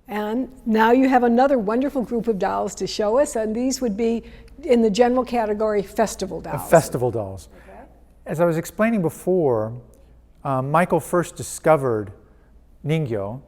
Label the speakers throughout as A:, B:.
A: And now you have another wonderful group of dolls to show us, and these would be in the general category festival dolls.
B: Festival dolls. Okay. As I was explaining before, Michael first discovered Ningyō,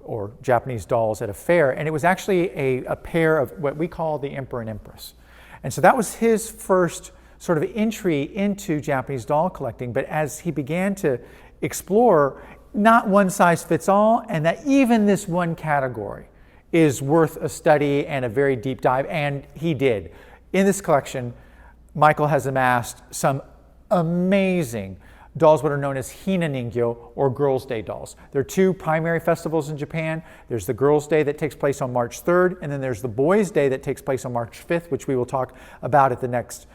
B: or Japanese dolls, at a fair, and it was actually a pair of what we call the Emperor and Empress. And so that was his first sort of entry into Japanese doll collecting. But as he began to explore, not one size fits all, and that even this one category is worth a study and a very deep dive, and he did. In this collection, Michael has amassed some amazing dolls, what are known as Hina Ningyō, or Girls' Day dolls. There are two primary festivals in Japan. There's the Girls' Day that takes place on March 3rd, and then there's the Boys' Day that takes place on March 5th, which we will talk about in the next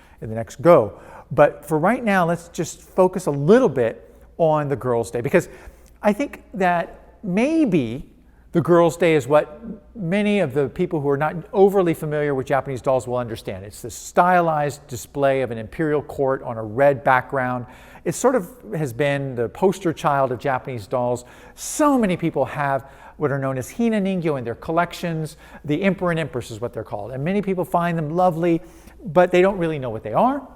B: go. But for right now, let's just focus a little bit on the Girls' Day, because I think that maybe the Girls' Day is what many of the people who are not overly familiar with Japanese dolls will understand. It's this stylized display of an imperial court on a red background. It sort of has been the poster child of Japanese dolls. So many people have what are known as Hina Ningyō in their collections. The Emperor and Empress is what they're called. And many people find them lovely, but they don't really know what they are.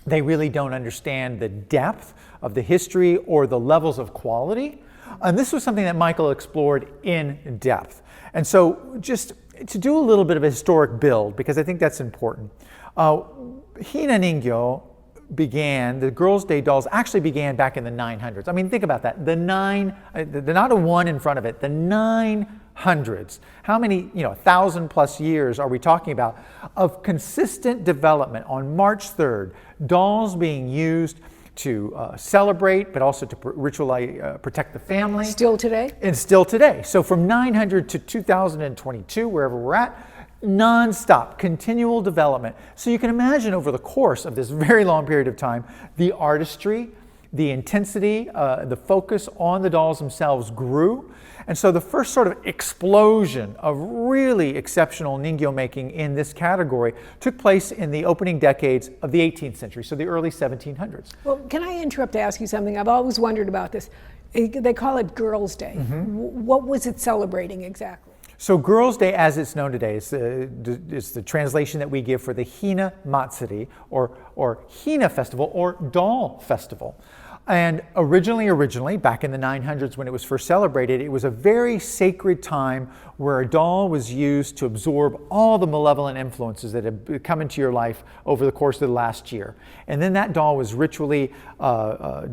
B: They really don't understand the depth of the history or the levels of quality. And this was something that Michael explored in depth. And so just to do a little bit of a historic build, because I think that's important. Hina Ningyō the Girls' Day dolls actually began back in the 900s. I mean, think about that. Not a one in front of it, the 900s. How many, 1,000 plus years are we talking about of consistent development on March 3rd, dolls being used to celebrate, but also to ritually protect the family.
A: Still today?
B: And still today. So from 900 to 2022, wherever we're at, non-stop, continual development. So you can imagine over the course of this very long period of time, the artistry, the intensity, the focus on the dolls themselves grew. And so the first sort of explosion of really exceptional Ningyō making in this category took place in the opening decades of the 18th century, so the early 1700s.
A: Well, can I interrupt to ask you something? I've always wondered about this. They call it Girls' Day. Mm-hmm. What was it celebrating exactly?
B: So Girls' Day, as it's known today, is the translation that we give for the Hina Matsuri, or Hina Festival, or Doll Festival. And originally, back in the 900s when it was first celebrated, it was a very sacred time where a doll was used to absorb all the malevolent influences that had come into your life over the course of the last year. And then that doll was ritually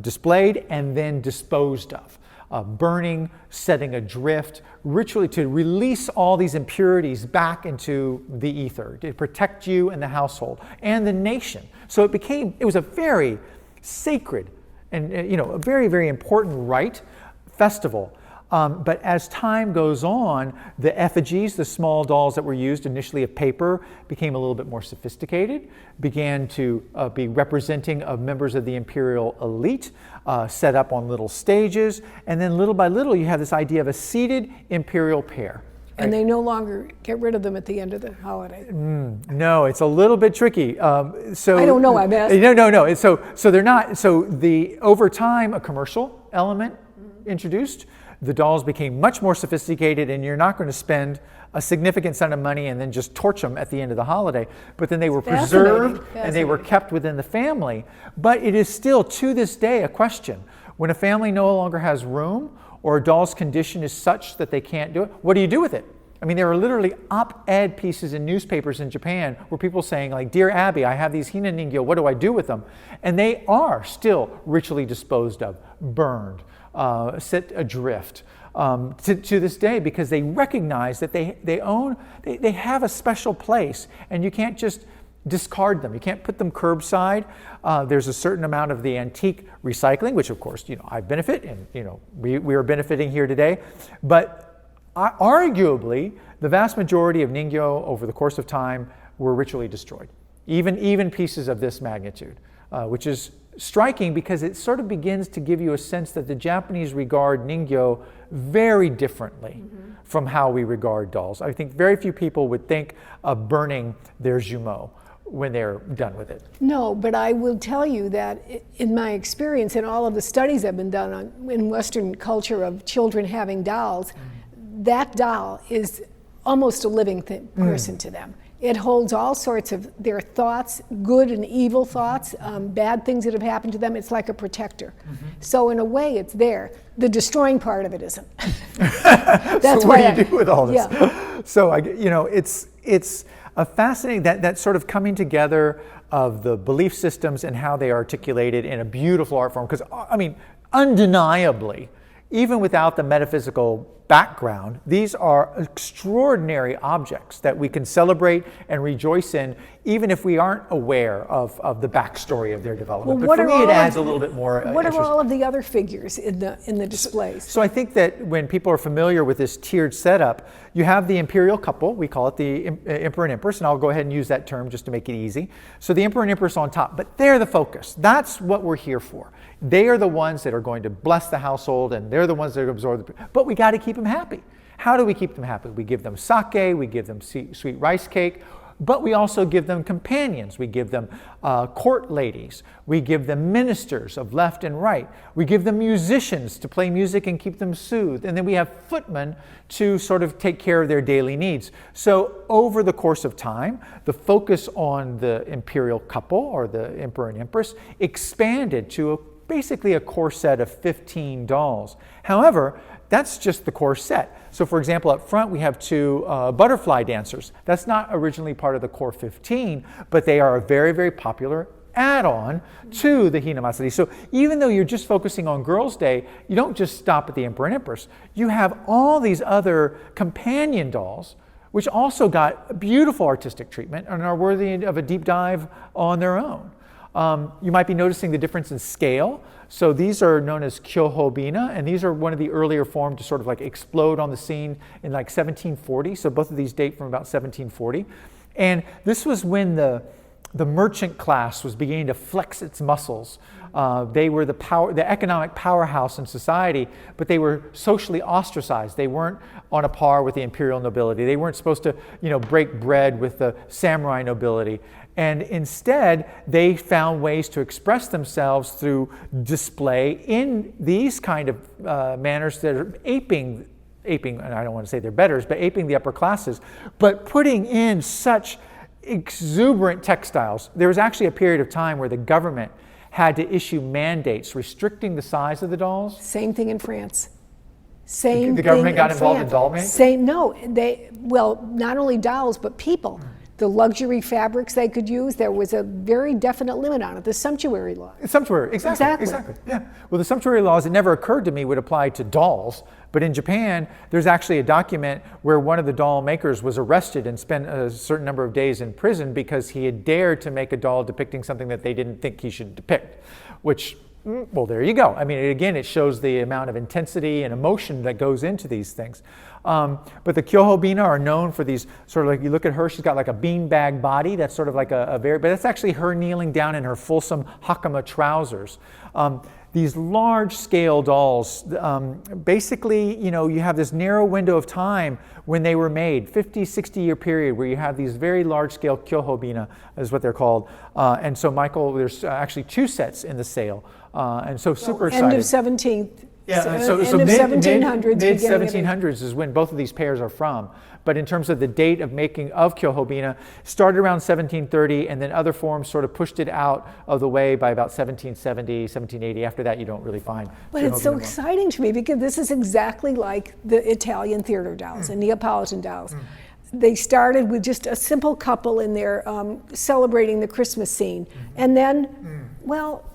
B: displayed and then disposed of. Burning, setting adrift, ritually to release all these impurities back into the ether, to protect you and the household and the nation. So it was a very sacred and a very, very important rite, festival. But as time goes on, the effigies, the small dolls that were used initially of paper, became a little bit more sophisticated, began to be representing of members of the imperial elite, set up on little stages, and then little by little you have this idea of a seated imperial pair. Right?
A: And they no longer get rid of them at the end of the holiday.
B: No, it's a little bit tricky. So
A: I don't know, I'm asking.
B: No. So they're not. So over time, a commercial element introduced. The dolls became much more sophisticated, and you're not going to spend a significant sum of money and then just torch them at the end of the holiday. But then they were preserved and they were kept within the family. But it is still, to this day, a question. When a family no longer has room, or a doll's condition is such that they can't do it, what do you do with it? I mean, there are literally op-ed pieces in newspapers in Japan where people saying, like, "Dear Abby, I have these Hina Ningyō, what do I do with them?" And they are still ritually disposed of, burned, set adrift to this day, because they recognize that they have a special place, and you can't just discard them. You can't put them curbside. There's a certain amount of the antique recycling, which of course, I benefit, and we are benefiting here today. But arguably, the vast majority of Ningyō over the course of time were ritually destroyed. Even pieces of this magnitude, which is striking because it sort of begins to give you a sense that the Japanese regard Ningyō very differently from how we regard dolls. I think very few people would think of burning their jumeau when they're done with it.
A: No, but I will tell you that in my experience, in all of the studies that have been done in Western culture of children having dolls, that doll is almost a living person to them. It holds all sorts of their thoughts, good and evil thoughts, bad things that have happened to them. It's like a protector. So in a way, it's there. The destroying part of it isn't. That's
B: so what do you do with all this?
A: Yeah.
B: So it's a fascinating that sort of coming together of the belief systems and how they are articulated in a beautiful art form. Because I mean, undeniably, even without the metaphysical background, these are extraordinary objects that we can celebrate and rejoice in, even if we aren't aware of the backstory of their development.
A: Well,
B: but for me, it adds a little bit more
A: What
B: interest.
A: are all of the other figures in the displays?
B: So I think that when people are familiar with this tiered setup, you have the imperial couple. We call it the emperor and empress, and I'll go ahead and use that term just to make it easy. So the emperor and empress on top, but they're the focus. That's what we're here for. They are the ones that are going to bless the household, and they're the ones that absorb the... But we got to keep them happy. How do we keep them happy? We give them sake, we give them sweet rice cake, but we also give them companions. We give them court ladies. We give them ministers of left and right. We give them musicians to play music and keep them soothed. And then we have footmen to sort of take care of their daily needs. So over the course of time, the focus on the imperial couple, or the emperor and empress, expanded to basically a core set of 15 dolls. However, that's just the core set. So for example, up front we have two butterfly dancers. That's not originally part of the core 15, but they are a very, very popular add-on to the Hinamatsuri. So even though you're just focusing on Girls' Day, you don't just stop at the Emperor and Empress. You have all these other companion dolls, which also got beautiful artistic treatment and are worthy of a deep dive on their own. You might be noticing the difference in scale. So these are known as Kyohobina, and these are one of the earlier forms to sort of like explode on the scene in like 1740. So both of these date from about 1740. And this was when the merchant class was beginning to flex its muscles. They were the economic powerhouse in society, but they were socially ostracized. They weren't on a par with the imperial nobility. They weren't supposed to, break bread with the samurai nobility. And instead, they found ways to express themselves through display in these kind of manners that are aping, and I don't want to say they're betters, but aping the upper classes, but putting in such exuberant textiles. There was actually a period of time where the government had to issue mandates restricting the size of the dolls.
A: Same thing in France. Same
B: the government
A: thing
B: got
A: in
B: involved in
A: France.
B: doll making?
A: Not only dolls, but people. The luxury fabrics they could use, there was a very definite limit on it, the sumptuary law.
B: Sumptuary, exactly. Yeah. Well, the sumptuary laws, it never occurred to me, would apply to dolls. But in Japan, there's actually a document where one of the doll makers was arrested and spent a certain number of days in prison because he had dared to make a doll depicting something that they didn't think he should depict, which, well, there you go. I mean, again, it shows the amount of intensity and emotion that goes into these things. But the Kyohobina are known for these sort of like, you look at her, she's got like a beanbag body. That's sort of like but that's actually her kneeling down in her fulsome hakama trousers. These large scale dolls, basically, you have this narrow window of time when they were made, 50, 60-year period where you have these very large scale kyohobina is what they're called. And so Michael, there's actually 2 sets in the sale. And so super excited.
A: End of 17th.
B: Yeah,
A: so end of 1700s.
B: Mid 1700s is when both of these pairs are from. But in terms of the date of making of Kyohobina, started around 1730, and then other forms sort of pushed it out of the way by about 1770, 1780. After that, you don't really find.
A: But it's so exciting to me because this is exactly like the Italian theater dolls and Neapolitan dolls. They started with just a simple couple in there celebrating the Christmas scene. And then, well,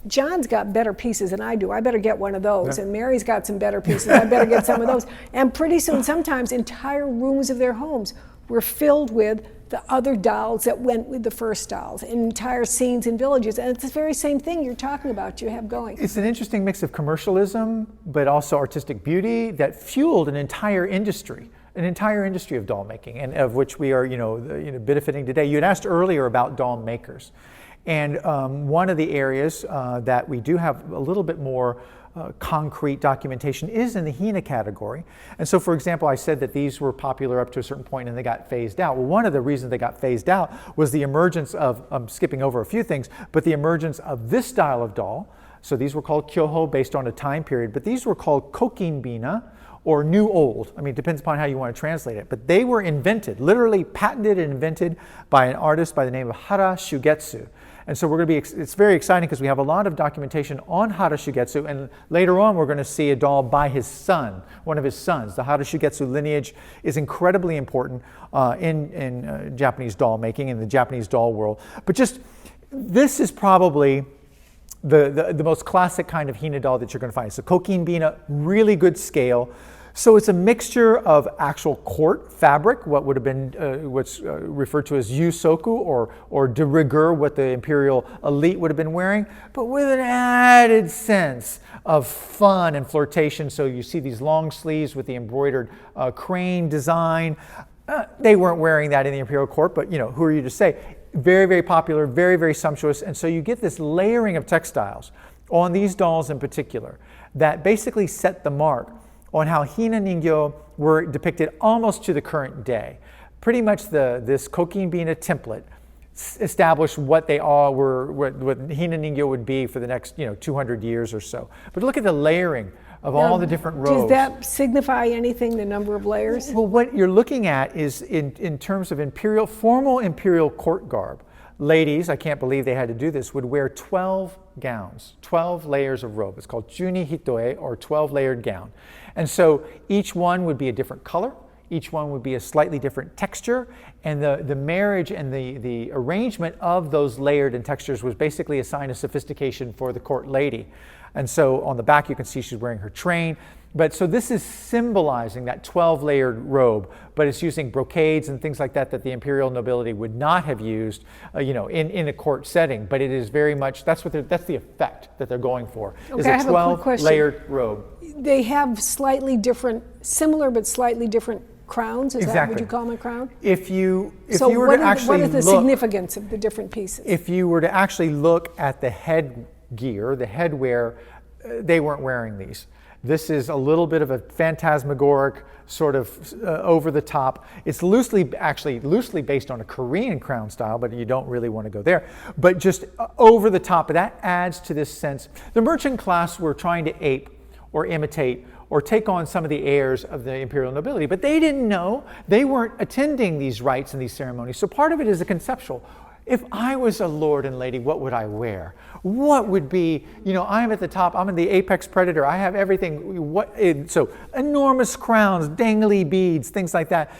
A: John's got better pieces than I do. I better get one of those. Yeah. And Mary's got some better pieces. I better get some of those. And pretty soon, sometimes entire rooms of their homes were filled with the other dolls that went with the first dolls, and entire scenes in villages. And it's the very same thing you're talking about, you have going.
B: It's an interesting mix of commercialism, but also artistic beauty that fueled an entire industry of doll making, and of which we are, benefiting today. You had asked earlier about doll makers. And one of the areas that we do have a little bit more concrete documentation is in the Hina category. And so, for example, I said that these were popular up to a certain point and they got phased out. Well, one of the reasons they got phased out was the emergence of, I'm skipping over a few things, but the emergence of this style of doll. So these were called kyoho based on a time period, but these were called kokinbina, or new old. I mean, it depends upon how you want to translate it. But they were invented, literally patented and invented by an artist by the name of Hara Shugetsu. And so it's very exciting because we have a lot of documentation on Hara Shugetsu, and later on we're going to see a doll by his son, one of his sons. The Hara Shugetsu lineage is incredibly important in Japanese doll making, in the Japanese doll world. But just, this is probably the most classic kind of hina doll that you're going to find. So kokin bina, really good scale. So it's a mixture of actual court fabric, what would have been what's referred to as yusoku or de rigueur, what the imperial elite would have been wearing, but with an added sense of fun and flirtation. So you see these long sleeves with the embroidered crane design. They weren't wearing that in the imperial court, but who are you to say? Very, very popular, very, very sumptuous. And so you get this layering of textiles on these dolls in particular that basically set the mark on how hina ningyo were depicted almost to the current day. Pretty much this kokin bina template established what they all were, what hina ningyo would be for the next 200 years or so. But look at the layering of all the different robes.
A: Does that signify anything, the number of layers?
B: Well, what you're looking at is in terms of formal imperial court garb. Ladies, I can't believe they had to do this, would wear 12 gowns, 12 layers of robe. It's called juni hitoe, or 12-layered gown. And so each one would be a different color. Each one would be a slightly different texture. And the marriage and the arrangement of those layered and textures was basically a sign of sophistication for the court lady. And so on the back you can see she's wearing her train. But so this is symbolizing that 12-layered robe, but it's using brocades and things like that the imperial nobility would not have used, in a court setting. But it is very much, that's the effect that they're going for, is a 12-layered robe.
A: They have slightly different, similar but slightly different crowns. Is that, would you call them a crown?
B: If you were to actually
A: what is the significance of the different pieces?
B: If you were to actually look at the headgear, the headwear, they weren't wearing these. This is a little bit of a phantasmagoric sort of over the top. It's loosely based on a Korean crown style, but you don't really want to go there. But just over the top, but that adds to this sense. The merchant class were trying to ape or imitate or take on some of the airs of the imperial nobility, but they didn't know. They weren't attending these rites and these ceremonies. So part of it is a conceptual. If I was a lord and lady, what would I wear? What would be, I'm at the top, I'm in the apex predator, I have everything. So enormous crowns, dangly beads, things like that.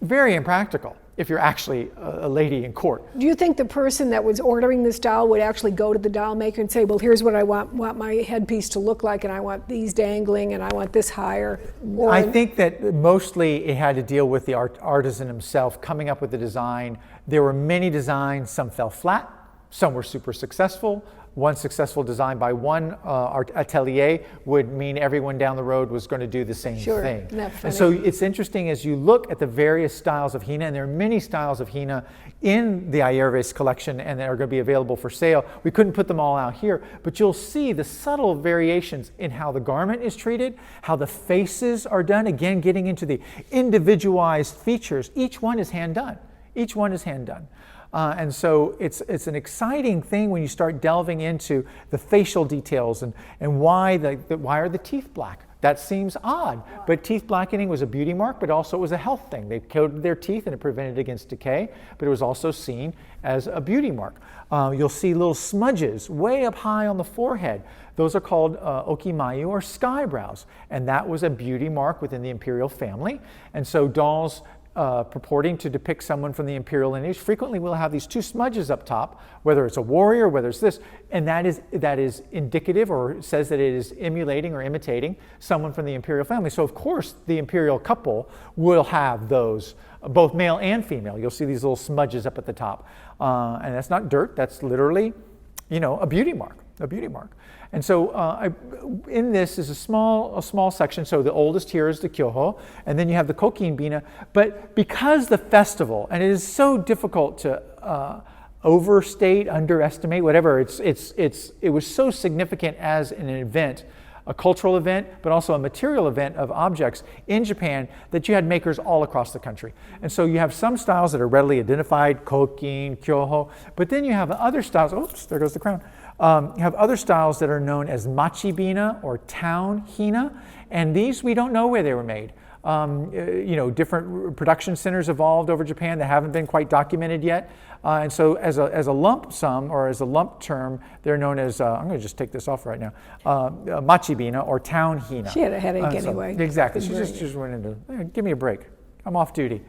B: Very impractical if you're actually a lady in court.
A: Do you think the person that was ordering this doll would actually go to the doll maker and say, well, here's what I want my headpiece to look like, and I want these dangling, and I want this higher?
B: I think that mostly it had to deal with the artisan himself coming up with the design. There were many designs, some fell flat, some were super successful. One successful design by one atelier would mean everyone down the road was going to do the same thing. And so it's interesting as you look at the various styles of hina, and there are many styles of hina in the Ayervais collection and that are going to be available for sale. We couldn't put them all out here, but you'll see the subtle variations in how the garment is treated, how the faces are done, again getting into the individualized features. Each one is hand done. Each one is hand done. And so it's an exciting thing when you start delving into the facial details and why are the teeth black? That seems odd, but teeth blackening was a beauty mark, but also it was a health thing. They coated their teeth and it prevented against decay, but it was also seen as a beauty mark. You'll see little smudges way up high on the forehead. Those are called okimayu, or sky brows, and that was a beauty mark within the imperial family. And so dolls purporting to depict someone from the imperial lineage frequently will have these two smudges up top, whether it's a warrior, whether it's this, and that is indicative or says that it is emulating or imitating someone from the imperial family. So of course the imperial couple will have those, both male and female. You'll see these little smudges up at the top, and that's not dirt, that's literally a beauty mark, And so in this is a small section. So the oldest here is the Kyoho, and then you have the Kokin Bina. But because the festival, and it is so difficult to overstate, underestimate, whatever, it was so significant as an event a cultural event, but also a material event of objects in Japan, that you had makers all across the country. And so you have some styles that are readily identified, kokin, kyoho, but then you have other styles, oops, there goes the crown. You have other styles that are known as machibina or town hina, and these we don't know where they were made. Different production centers evolved over Japan that haven't been quite documented yet. And so as a lump sum, or as a lump term, they're known as, I'm going to just take this off right now, machibina or town hina.
A: She had a headache anyway.
B: Exactly. She just went into, give me a break. I'm off duty.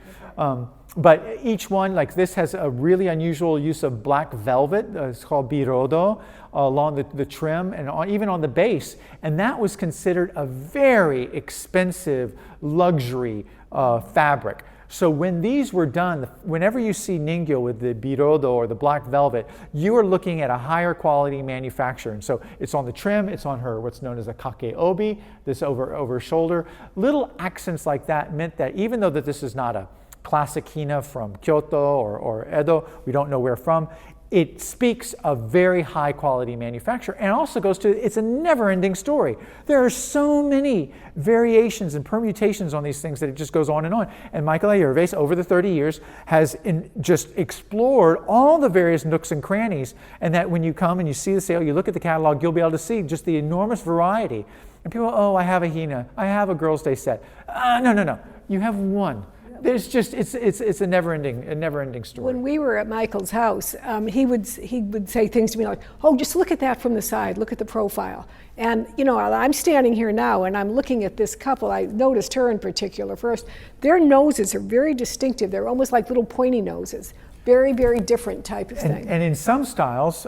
B: But each one, like this, has a really unusual use of black velvet. It's called birodo, along the trim and even on the base. And that was considered a very expensive luxury fabric. So when these were done, whenever you see Ningyō with the birodo or the black velvet, you are looking at a higher quality manufacture. And so it's on the trim, it's on her what's known as a kake obi, this over shoulder. Little accents like that meant that even though that this is not a classic hina from Kyoto or Edo, we don't know where from, it speaks of very high quality manufacture, and also goes to, it's a never-ending story. There are so many variations and permutations on these things that it just goes on. And Michael Ayervais, over the 30 years, has just explored all the various nooks and crannies, and that when you come and you see the sale, you look at the catalog, you'll be able to see just the enormous variety. And people, oh, I have a hina, I have a Girls' Day set. No, you have one. There's just it's a never-ending story.
A: When we were at Michael's house, he would say things to me like, "Oh, just look at that from the side. Look at the profile." And I'm standing here now, and I'm looking at this couple. I noticed her in particular first. Their noses are very distinctive. They're almost like little pointy noses. Very, very different type of thing.
B: And in some styles,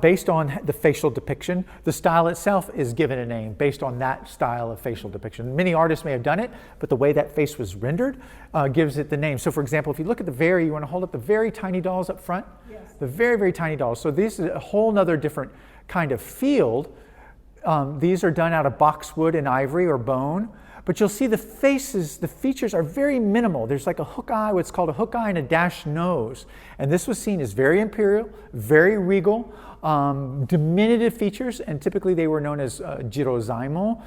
B: based on the facial depiction, the style itself is given a name based on that style of facial depiction. Many artists may have done it, but the way that face was rendered gives it the name. So for example, if you look at you want to hold up the very tiny dolls up front? Yes. The very, very tiny dolls. So this is a whole nother different kind of field. These are done out of boxwood and ivory or bone. But you'll see the features are very minimal. There's like a hook eye, what's called a hook eye and a dash nose. And this was seen as very imperial, very regal, diminutive features, and typically they were known as jirozaimo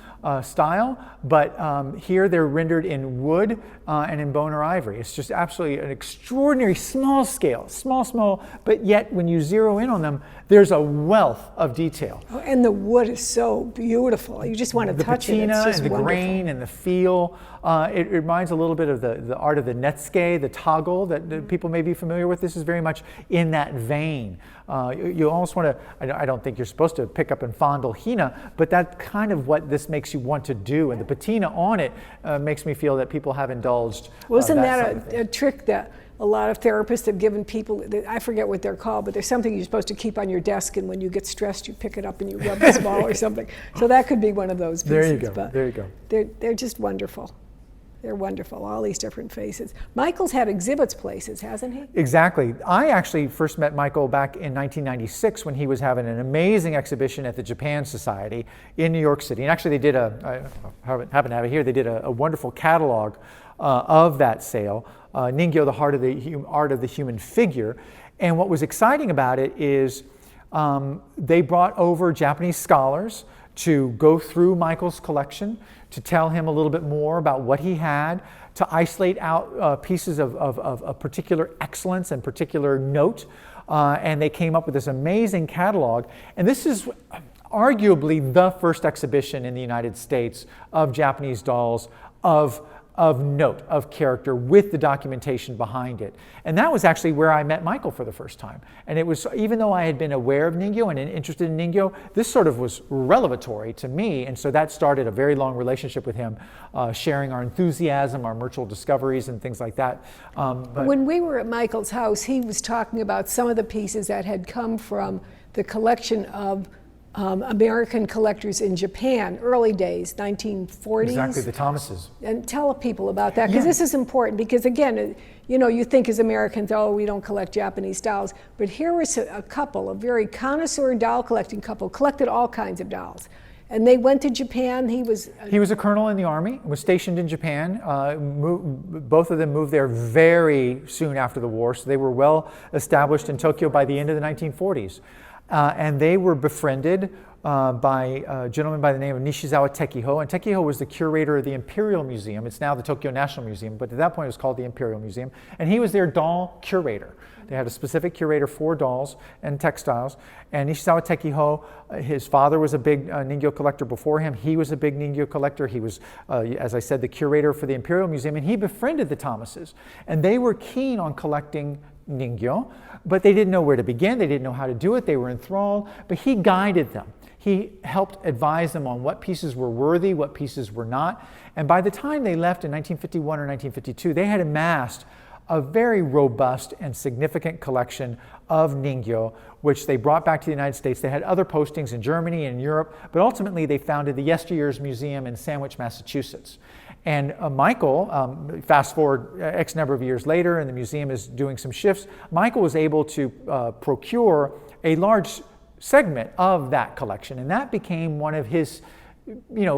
B: style, but here they're rendered in wood and in bone or ivory. It's just absolutely an extraordinary small scale, small, but yet when you zero in on them, there's a wealth of detail.
A: Oh, and the wood is so beautiful. You just want to touch it.
B: The
A: patina
B: and the
A: wonderful.
B: Grain and the feel. It reminds a little bit of the art of the netsuke, the toggle that people may be familiar with. This is very much in that vein. You almost want to, I don't think you're supposed to pick up and fondle hina, but that's kind of what this makes you want to do. And the patina on it makes me feel that people have indulged.
A: Wasn't that a trick that a lot of therapists have given people? I forget what they're called, but there's something you're supposed to keep on your desk, and when you get stressed, you pick it up and you rub the ball or something. So that could be one of those pieces.
B: There you go. There you go.
A: They're just wonderful. They're wonderful, all these different faces. Michael's had exhibits places, hasn't he?
B: Exactly. I actually first met Michael back in 1996 when he was having an amazing exhibition at the Japan Society in New York City. And actually they did I happen to have it here, they did a wonderful catalog of that sale, Ningyō, the art of the human figure. And what was exciting about it is they brought over Japanese scholars to go through Michael's collection, to tell him a little bit more about what he had, to isolate out pieces of particular excellence and particular note. And they came up with this amazing catalog. And this is arguably the first exhibition in the United States of Japanese dolls of note, of character, with the documentation behind it. And that was actually where I met Michael for the first time. And it was, even though I had been aware of Ningyō and interested in Ningyō, this sort of was revelatory to me. And so that started a very long relationship with him, sharing our enthusiasm, our mutual discoveries and things like that.
A: When we were at Michael's house, he was talking about some of the pieces that had come from the collection of American collectors in Japan, early days, 1940s.
B: Exactly, the Thomases.
A: And tell people about that, because this is important, because again, you think as Americans, oh, we don't collect Japanese dolls, but here was a couple, a very connoisseur doll collecting couple, collected all kinds of dolls. And they went to Japan. He was a colonel in the army, was stationed in Japan. Both of them moved there very soon after the war, so they were well established in Tokyo by the end of the 1940s. And they were befriended
B: by a gentleman by the name of Nishizawa Tekiho. And Tekiho was the curator of the Imperial Museum. It's now the Tokyo National Museum, but at that point it was called the Imperial Museum. And he was their doll curator. They had a specific curator for dolls and textiles. And Nishizawa Tekiho, his father was a big Ningyō collector before him. He was a big Ningyō collector. He was, as I said, the curator for the Imperial Museum. And he befriended the Thomases. And they were keen on collecting Ningyō, but they didn't know where to begin. They didn't know how to do it. They were enthralled. But he guided them. He helped advise them on what pieces were worthy, what pieces were not. And by the time they left in 1951 or 1952, they had amassed a very robust and significant collection of Ningyō, which they brought back to the United States. They had other postings in Germany and Europe, but ultimately they founded the Yesteryears Museum in Sandwich, Massachusetts. And Michael, fast forward X number of years later, and the museum is doing some shifts, Michael was able to procure a large segment of that collection, and that became one of his,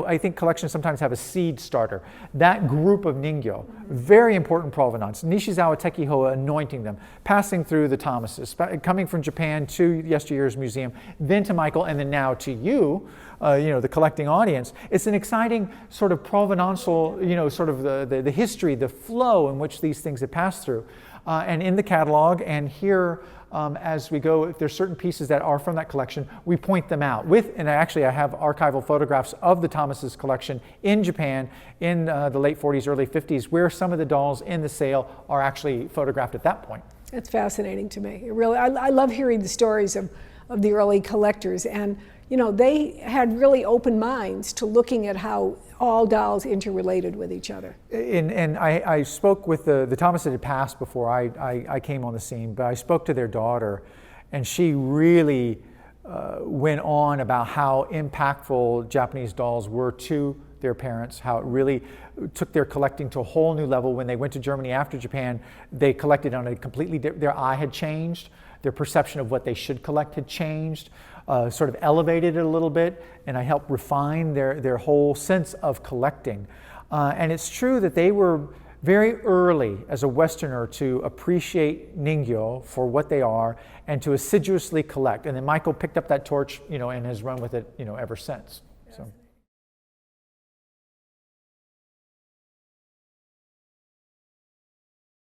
B: I think collections sometimes have a seed starter. That group of Ningyō, very important provenance. Nishizawa Tekiho anointing them, passing through the Thomases, coming from Japan to Yesteryear's Museum, then to Michael, and then now to you, the collecting audience. It's an exciting sort of provenanceal, sort of the history, the flow in which these things have passed through. And in the catalog, and here as we go, if there's certain pieces that are from that collection, we point them out. And actually I have archival photographs of the Thomases collection in Japan in the late 40s, early 50s, where some of the dolls in the sale are actually photographed at that point.
A: It's fascinating to me. I love hearing the stories of the early collectors, and they had really open minds to looking at how all dolls interrelated with each other.
B: And I spoke with the Thomases had passed before I came on the scene, but I spoke to their daughter, and she really went on about how impactful Japanese dolls were to their parents, how it really took their collecting to a whole new level. When they went to Germany after Japan, they collected on a completely their eye had changed, their perception of what they should collect had changed. Sort of elevated it a little bit, and I helped refine their whole sense of collecting. And it's true that they were very early as a Westerner to appreciate Ningyō for what they are and to assiduously collect. And then Michael picked up that torch, and has run with it, ever since. So.